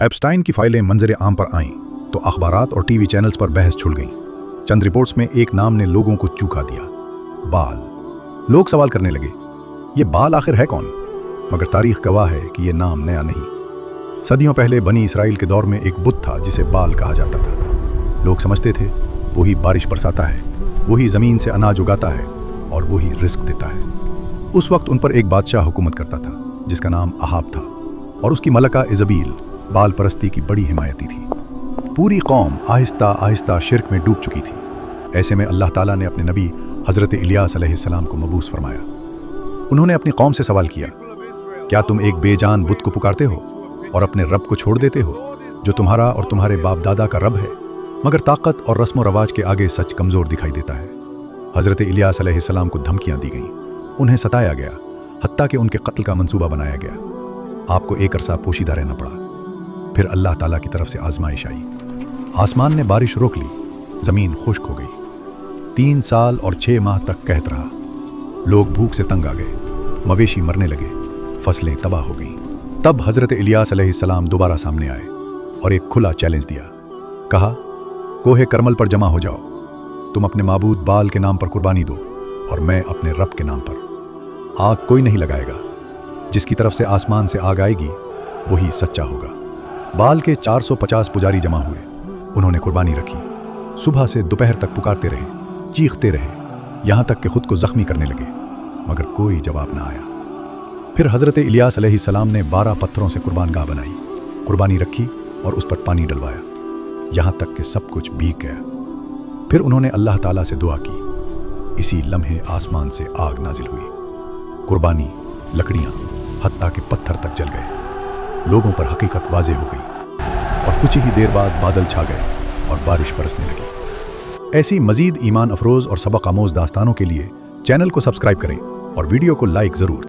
एप्स्टाइन की फाइलें मंजर आम पर आईं तो अखबारात और टीवी चैनल्स पर बहस छिड़ गई। चंद रिपोर्ट्स में एक नाम ने लोगों को चूका दिया, बाल। लोग सवाल करने लगे, ये बाल आखिर है कौन? मगर तारीख गवाह है कि ये नाम नया नहीं। सदियों पहले बनी इसराइल के दौर में एक बुत था जिसे बाल कहा जाता था। लोग समझते थे वही बारिश बरसाता है, वही ज़मीन से अनाज उगाता है और वही रिस्क देता है। उस वक्त उन पर एक बादशाह हुकूमत करता था जिसका नाम अहाब था और उसकी मलका इज़बील बाल परस्ती की बड़ी हिमायती थी। पूरी कौम आहिस्ता आहिस्ता शिर्क में डूब चुकी थी। ऐसे में अल्लाह ताला ने अपने नबी हज़रत इलियास अलैहिस्सलाम को मबूस फरमाया। उन्होंने अपनी कौम से सवाल किया, क्या तुम एक बेजान बुत को पुकारते हो और अपने रब को छोड़ देते हो जो तुम्हारा और तुम्हारे बाप दादा का रब है? मगर ताकत और रस्म व रवाज के आगे सच कमज़ोर दिखाई देता है। हज़रत इलियास अलैहिस्सलाम को धमकियाँ दी गईं, उन्हें सताया गया, हत्ता कि उनके कत्ल का मंसूबा बनाया गया। आपको एक अरसा पोशीदा रहना पड़ा। फिर अल्लाह ताला की तरफ से आजमाइश आई। आसमान ने बारिश रोक ली, ज़मीन खुश्क हो गई। 3 साल और 6 माह तक कहत रहा। लोग भूख से तंग आ गए, मवेशी मरने लगे, फसलें तबाह हो गईं। तब हज़रत इलियास अलैहिस्सलाम दोबारा सामने आए और एक खुला चैलेंज दिया। कहा, कोहे करमल पर जमा हो जाओ, तुम अपने माबूद बाल के नाम पर कुर्बानी दो और मैं अपने रब के नाम पर। आग कोई नहीं लगाएगा, जिसकी तरफ से आसमान से आग आएगी वही सच्चा होगा। बाल के 450 पुजारी जमा हुए, उन्होंने कुर्बानी रखी। सुबह से दोपहर तक पुकारते रहे, चीखते रहे, यहाँ तक कि खुद को जख्मी करने लगे, मगर कोई जवाब ना आया। फिर हज़रत इलियास अलैहिस्सलाम ने 12 पत्थरों से कुर्बानगाह बनाई, कुर्बानी रखी और उस पर पानी डलवाया, यहाँ तक कि सब कुछ भीग गया। फिर उन्होंने अल्लाह ताला से दुआ की। इसी लम्हे आसमान से आग नाजिल हुई, कुर्बानी, लकड़ियाँ, हत्ता के पत्थर तक जल गए। लोगों पर हकीकत वाज़ेह हो गई और कुछ ही देर बाद बादल छा गए और बारिश बरसने लगी। ऐसी मज़ीद ईमान अफरोज़ और सबक आमोज़ दास्तानों के लिए चैनल को सब्सक्राइब करें और वीडियो को लाइक ज़रूर।